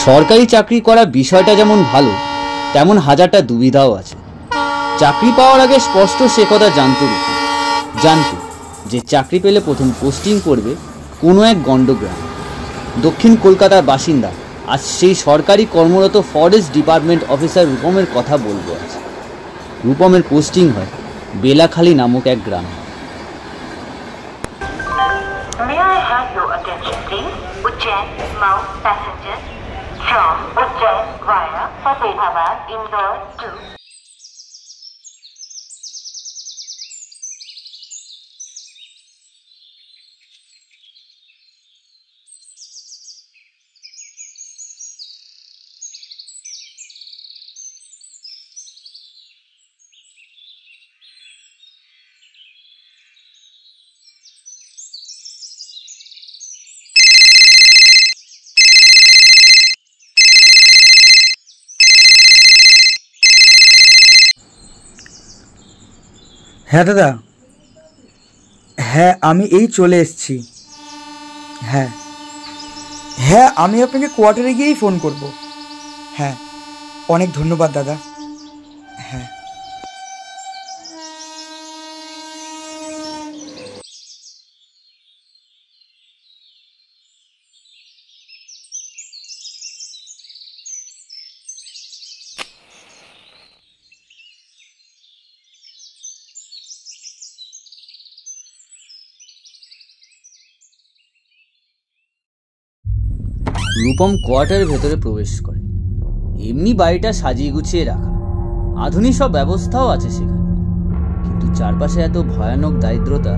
সরকারি চাকরি করা বিষয়টা যেমন ভালো, তেমন হাজারটা দুবিধাও আছে। চাকরি পাওয়ার আগে স্পষ্ট সে কথা জানতো যে চাকরি পেলে প্রথম পোস্টিং করবে কোনো এক গণ্ডগ্রাম। দক্ষিণ কলকাতার বাসিন্দা আজ সেই সরকারি কর্মরত ফরেস্ট ডিপার্টমেন্ট অফিসার রূপমের কথা বলবো আজ। রূপমের পোস্টিং হয় বেলাখালী নামক এক গ্রামে। May I have your attention, please? Ujjain Mau passenger from Ujjain via Fatehabad, Indore to হ্যাঁ দাদা, হ্যাঁ আমি এই চলে এসেছি। হ্যাঁ হ্যাঁ আমি আপনাকে কোয়ার্টারে গিয়েই ফোন করব। হ্যাঁ অনেক ধন্যবাদ দাদা। হ্যাঁ রূপম কোয়ার্টারের ভেতরে প্রবেশ করে। এমনি বাড়িটা সাজিয়ে গুছিয়ে রাখা, আধুনিক সব ব্যবস্থাও আছে সেখানে, কিন্তু চারপাশে এত ভয়ানক দারিদ্রতা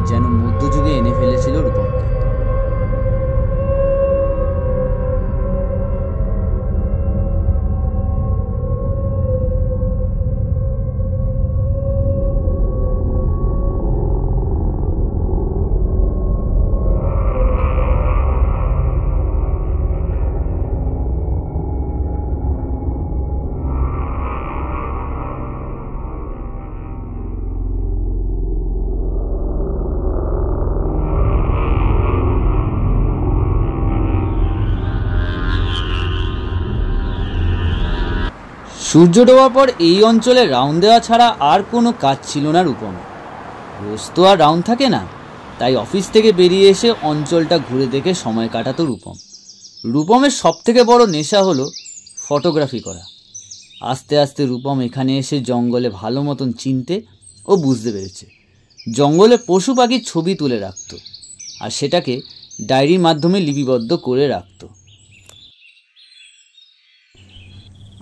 যেন মধ্যযুগে এনে ফেলেছিল রূপমকে। সূর্য ডোবার পর এই অঞ্চলে রাউন্ড দেওয়া ছাড়া আর কোনো কাজ ছিল না রূপম। রোজ তো আর রাউন্ড থাকে না, তাই অফিস থেকে বেরিয়ে এসে অঞ্চলটা ঘুরে দেখে সময় কাটাতো রূপম। রূপমের সবথেকে বড় নেশা হলো ফটোগ্রাফি করা। আস্তে আস্তে রূপম এখানে এসে জঙ্গলে ভালো মতন চিনতে ও বুঝতে পেরেছে। জঙ্গলে পশু পাখির ছবি তুলে রাখত আর সেটাকে ডায়েরির মাধ্যমে লিপিবদ্ধ করে রাখত।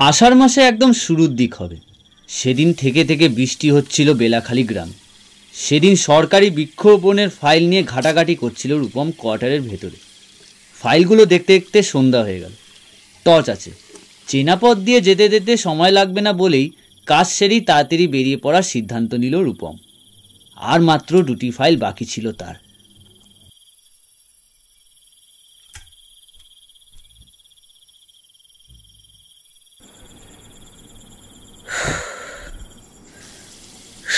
আষাঢ় মাসে একদম শুরুর দিক হবে, সেদিন থেকে থেকে বৃষ্টি হচ্ছিল বেলাখালী গ্রাম। সেদিন সরকারি বৃক্ষরোপণের ফাইল নিয়ে ঘাটাঘাটি করছিল রূপম কোয়ার্টারের ভেতরে। ফাইলগুলো দেখতে দেখতে সন্ধ্যা হয়ে গেল। টর্চ আছে, চেনা পথ দিয়ে যেতে যেতে সময় লাগবে না বলেই কাজ সেরেই তাড়াতাড়ি বেরিয়ে পড়ার সিদ্ধান্ত নিল রূপম। আর মাত্র 2টি ফাইল বাকি ছিল তার।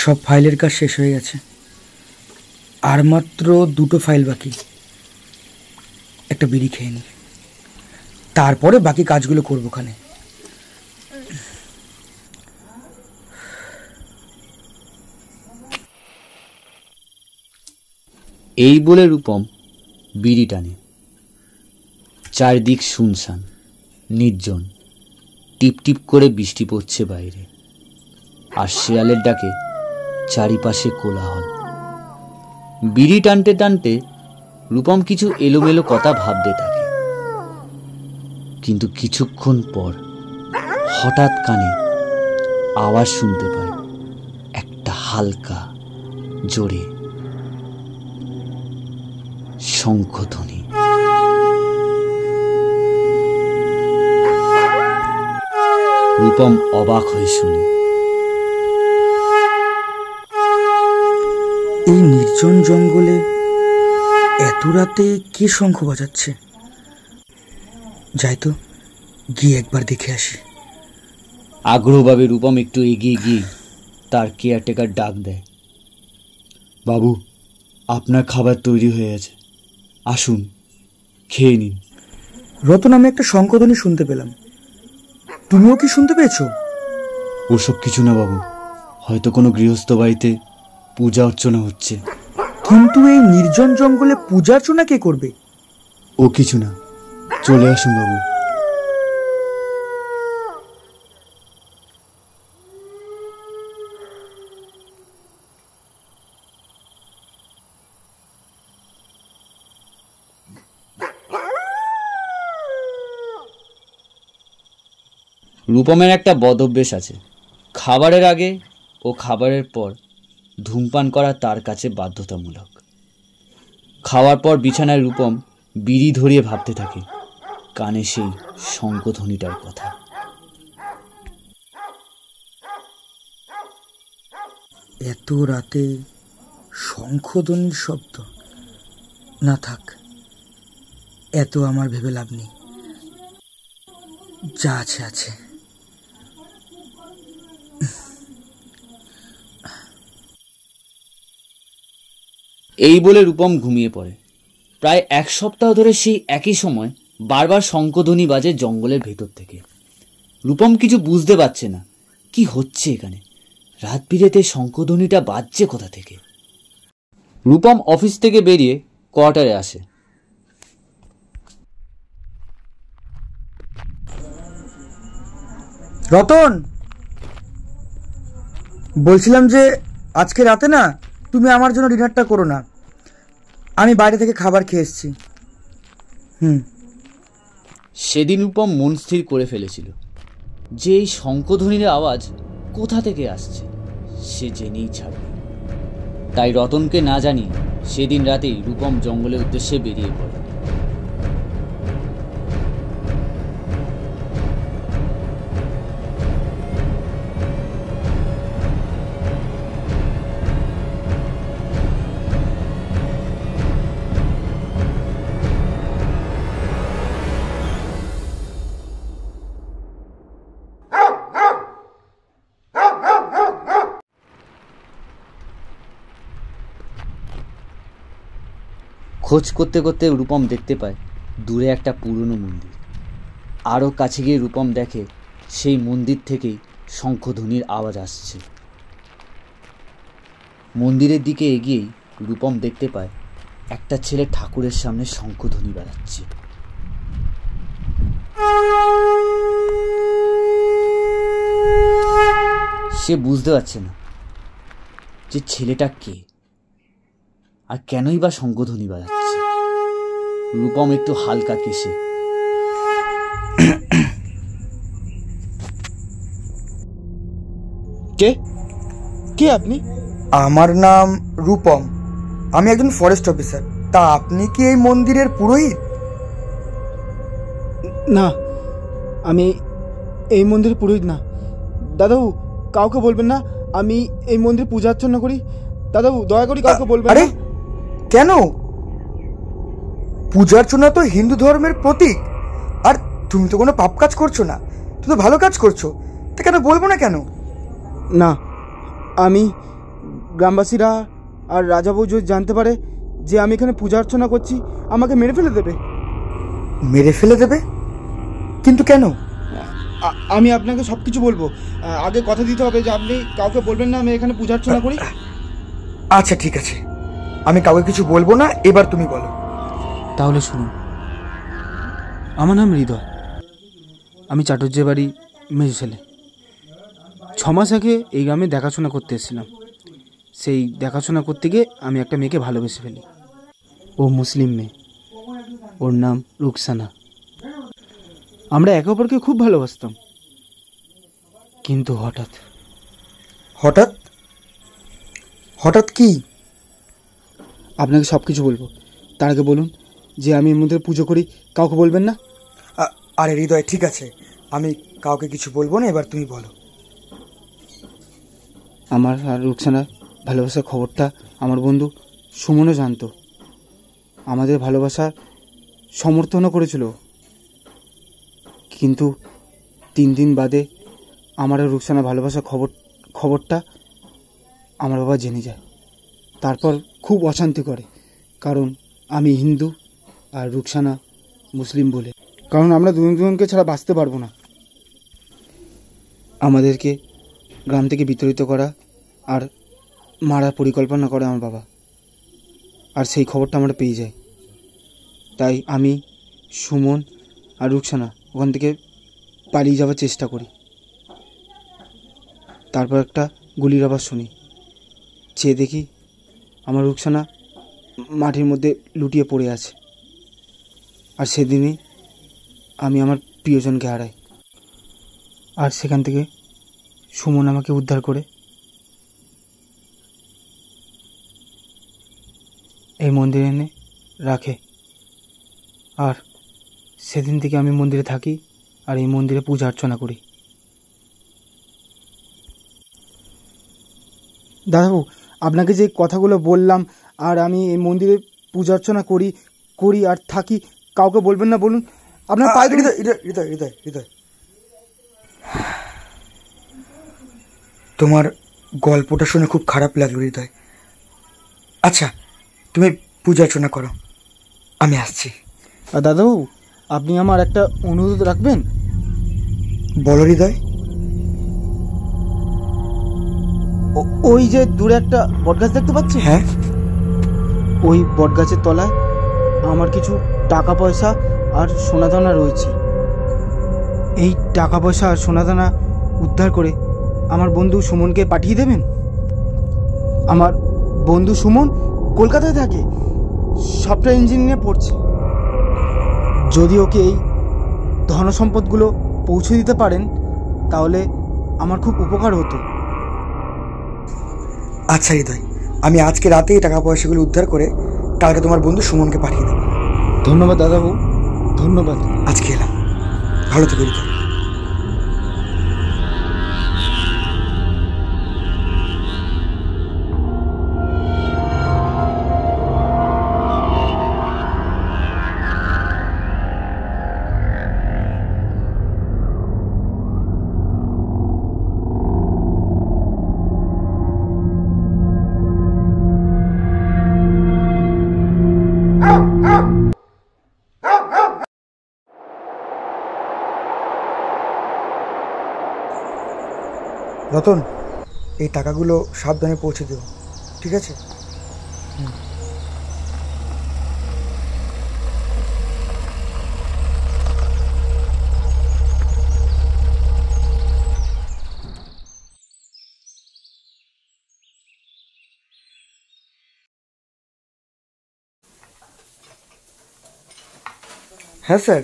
সব ফাইলের কাজ শেষ হয়ে গেছে, আর মাত্র 2টো ফাইল বাকি। একটা বিড়ি খেয়ে নি, তারপরে বাকি কাজগুলো করবো খানে। এই বলে রূপম বিড়ি টানে। চারদিক শুনশান, নির্জন, টিপ টিপ করে বৃষ্টি পড়ছে বাইরে, আর শেয়ালের ডাকে চারিপাশে কোলাহল। বিড়ি টানতে টানতে রূপম কিছু এলোমেলো কথা ভাবতে থাকে, কিন্তু কিছুক্ষণ পর হঠাৎ কানে আওয়াজ শুনতে পায়, একটা হালকা জোরে শঙ্খধ্বনি। রূপম অবাক হয়ে শুনে, এই নির্জন জঙ্গলে এত রাতে কে শঙ্খ বাজাচ্ছে? যাই তো, গিয়ে একবার দেখে আসি। আগ্রহভাবে রূপম একটু এগিয়ে গিয়ে তার কেয়ারটেকার ডাক দেয়, বাবু, আপনার খাবার তৈরি হয়ে গেছে, আসুন খেয়ে নিন। রতন, আমি একটা শঙ্খধ্বনি শুনতে পেলাম, তুমিও কি শুনতে পেয়েছো? ওসব কিছু না বাবু, হয়তো কোনো গৃহস্থ বাড়িতে পূজা অর্চনা হচ্ছে। কিন্তু এই নির্জন জঙ্গলে পূজা অর্চনা কে করবে? ও কিছু না, চলে আসুন বাবু। রূপমের একটা বদ অভ্যেস আছে, খাবারের আগে ও খাবারের পর ধূমপান করা তার কাছে বাধ্যতামূলক। খাওয়ার পর বিছানায় রূপম বিড়ি ধরিয়ে ভাবতে থাকে কানে সেই শঙ্খধ্বনিটার কথা। এত রাতে শঙ্খধ্বনির শব্দ? না থাক, এত আমার ভেবে লাভ নেই, যা আছে আছে। এই বলে রূপম ঘুমিয়ে পড়ে। প্রায় 1 সপ্তাহ ধরে সেই একই সময় বারবার শঙ্খধ্বনি বাজে জঙ্গলের ভেতর থেকে। রূপম কিছু বুঝতে পারছে না কি হচ্ছে এখানে, রাত বিরেতে শঙ্খধ্বনিটা বাজছে কোথা থেকে। রূপম অফিস থেকে বেরিয়ে কোয়ার্টারে আসে। রতন, বলছিলাম যে আজকে রাতে না তুমি আমার জন্য ডিনারটা করো না, আমি বাইরে থেকে খাবার খেয়ে এসেছি। সেদিন রূপম মন স্থির করে ফেলেছিল যে এই শঙ্খধ্বনির আওয়াজ কোথা থেকে আসছে সে জেনেই ছাড়বে। তাই রতনকে না জানিয়ে সেদিন রাতেই রূপম জঙ্গলের উদ্দেশ্যে বেরিয়ে পড়ে। খোঁজ করতে করতে রূপম দেখতে পায় দূরে একটা পুরনো মন্দির। আরও কাছে গিয়ে রূপম দেখে সেই মন্দির থেকেই শঙ্খধ্বনির আওয়াজ আসছে। মন্দিরের দিকে এগিয়েই রূপম দেখতে পায় একটা ছেলে ঠাকুরের সামনে শঙ্খধ্বনি বাজাচ্ছে। সে বুঝতে পারছে না যে ছেলেটা কে আর কেনই বা শঙ্খধ্বনি বাজাচ্ছে। রূপম একটু হালকা কেশে। কে কে আপনি? আমার নাম রূপম, আমি একজন ফরেস্ট অফিসার। তা আপনি কি এই মন্দিরের পুরোহিত? না, আমি এই মন্দিরের পুরোহিত না। দাদাবু, কাউকে বলবেন না আমি এই মন্দিরে পূজা অর্চনা করি। দাদাবু, দয়া করে কাউকে বলবেন আরে না। কেন? পূজা অর্চনা তো হিন্দু ধর্মের প্রতীক, আর তুমি তো কোনো পাপ কাজ করছো না, তুমি তো ভালো কাজ করছো, তা কেন বলবো না কেন? না, আমি গ্রামবাসীরা আর রাজাবু যদি জানতে পারে যে আমি এখানে পূজা অর্চনা করছি, আমাকে মেরে ফেলে দেবে। মেরে ফেলে দেবে? কিন্তু কেন? আমি আপনাকে সব কিছু বলবো, আগে কথা দিতে হবে যে আপনি কাউকে বলবেন না আমি এখানে পূজা অর্চনা করি। আচ্ছা ঠিক আছে, আমি কাউকে কিছু বলবো না, এবার তুমি বলো। তাহলে শুনুন, আমার নাম হৃদয়, আমি চাটুর্যের বাড়ি মেজো ছেলে। 6 মাস আগে এই গ্রামে দেখাশোনা করতে এসেছিলাম। সেই দেখাশোনা করতে গিয়ে আমি একটা মেয়েকে ভালোবেসে ফেলি। ও মুসলিম মেয়ে, ওর নাম রুকসানা। আমরা একে অপরকে খুব ভালোবাসতাম, কিন্তু হঠাৎ হঠাৎ? হঠাৎ কি? আপনাকে সব কিছু বলবো, তার আগে বলুন যে আমি এর মধ্যে পুজো করি, কাউকে বলবেন না। আরে হৃদয়, ঠিক আছে, আমি কাউকে কিছু বলবো না, এবার তুমি বলো। আমার আর রুকসানার ভালোবাসার খবরটা আমার বন্ধু সুমনও জানতো। আমাদের ভালোবাসার সমর্থনও করেছিল, কিন্তু 3 দিন বাদে আমার আর রুকসানার ভালোবাসার খবরটা আমার বাবা জেনে যায়। তারপর খুব অশান্তি করে, কারণ আমি হিন্দু আর রুকসানা মুসলিম বলে। কারণ আমরা দুজনকে ছাড়া বাঁচতে পারবো না। আমাদেরকে গ্রাম থেকে বিতাড়িত করা আর মারার পরিকল্পনা করে আমার বাবা, আর সেই খবরটা আমরা পেয়ে যাই। তাই আমি, সুমন আর রুকসানা ওখান থেকে পালিয়ে যাওয়ার চেষ্টা করি। তারপর একটা গুলির আওয়াজ শুনি, চেয়ে দেখি আমার রুকসানা মাটির মধ্যে লুটিয়ে পড়ে আছে। আর সেদিনই আমি আমার প্রিয়জনকে হারাই। আর সেখান থেকে সুমন আমাকে উদ্ধার করে এই মন্দিরে এনে রাখে। আর সেদিন থেকে আমি মন্দিরে থাকি আর এই মন্দিরে পূজা অর্চনা করি। দাদাবাবু, আপনাকে যে কথাগুলো বললাম আর আমি এই মন্দিরে পূজা অর্চনা করি আর থাকি, কাউকে বলবেন না বলুন? আপনার পায়ে হৃদয়, তোমার গল্পটা শুনে খুব খারাপ লাগলো হৃদয়। আচ্ছা, তুমি পূজা অর্চনা করো, আমি আসছি। আর দাদাবাবু, আপনি আমার একটা অনুরোধ রাখবেন? বলো হৃদয়। ওই যে দূরে একটা বটগাছ দেখতে পাচ্ছি, হ্যাঁ, ওই বটগাছের তলায় আমার কিছু টাকা পয়সা আর সোনাদানা রয়েছে। এই টাকা পয়সা আর সোনাদানা উদ্ধার করে আমার বন্ধু সুমনকে পাঠিয়ে দেবেন। আমার বন্ধু সুমন কলকাতায় থাকে, সফটওয়্যার ইঞ্জিনিয়ারিংয়ে পড়ছে। যদি ওকে এই ধনসম্পদগুলো পৌঁছে দিতে পারেন তাহলে আমার খুব উপকার হতো। আচ্ছা হৃদয়, আমি আজকে রাতেই টাকা পয়সাগুলো উদ্ধার করে কালকে তোমার বন্ধু সুমনকে পাঠিয়ে দেবো। ধন্যবাদ দাদাবাবু, ধন্যবাদ। আজকে এলাম, ভালো থেকো হৃদয়। রতন, এই টাকাগুলো সাবধানে পৌঁছে দেবো, ঠিক আছে? হ্যাঁ স্যার,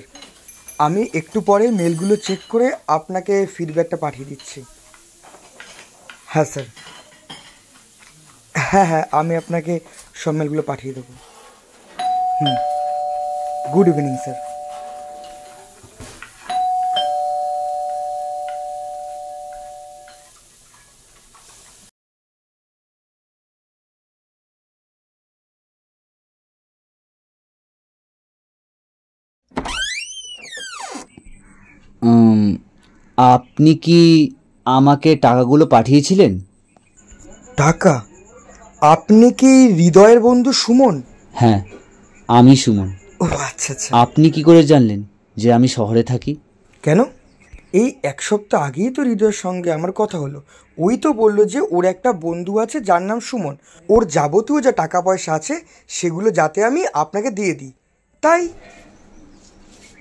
আমি একটু পরে মেলগুলো চেক করে আপনাকে ফিডব্যাকটা পাঠিয়ে দিচ্ছি। হ্যাঁ স্যার, হ্যাঁ, আমি আপনাকে সব মেলগুলো পাঠিয়ে দেবো। Good evening sir. আপনি কি আমাকে টাকাগুলো পাঠিয়েছিলেন? টাকা? আপনি কি হৃদয়ের বন্ধু সুমন? হ্যাঁ, আমি সুমন। ও আচ্ছা আচ্ছা। আপনি কি করে জানলেন যে আমি শহরে থাকি? কেন, এই এক সপ্তাহ আগেই তো হৃদয়ের সঙ্গে আমার কথা হলো। ওই তো বললো যে ওর একটা বন্ধু আছে যার নাম সুমন, ওর যাবতীয় যা টাকা পয়সা আছে সেগুলো যাতে আমি আপনাকে দিয়ে দিই, তাই।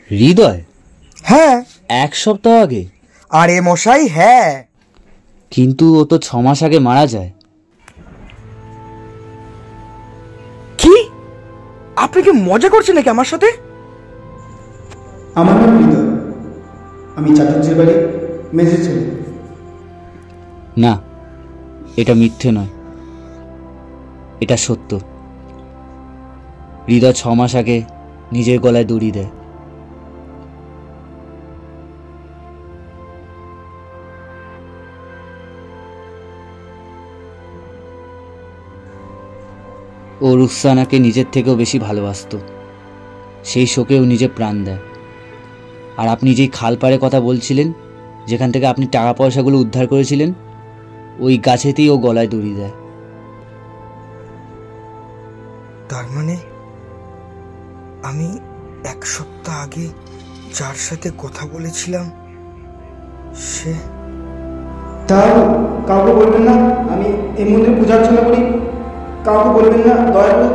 হৃদয়? হ্যাঁ। এক সপ্তাহ আগে? আরে মশাই, হ্যাঁ। কিন্তু ও তো 6 মাস আগে মারা যায়। কি? আপনি কি মজা করছেন নাকি আমার সাথে? আমার নাম হৃদয়, আমি চাটুর্যের বাড়ি মেজে ছেলে। না, এটা মিথ্যে নয়, এটা সত্য। হৃদয় 6 মাস আগে নিজের গলায় দড়ি দেয়। ও রুকসানাকে নিজের থেকেও বেশি ভালোবাসতো, সেই শোকেও নিজে প্রাণ দেয়। আর আপনি যেই খাল পাড়ের কথা বলছিলেন, যেখান থেকে আপনি টাকা পয়সাগুলো উদ্ধার করেছিলেন, ওই গাছেতেই ও গলায় দড়ি দেয়। তার মানে আমি এক সপ্তাহ আগে যার সাথে কথা বলেছিলাম সে তাও কাউকে বলবেন না, আমি এই মন্দিরে পূজা অর্চনা করি, কাউকে বলবেন না দয়া করে।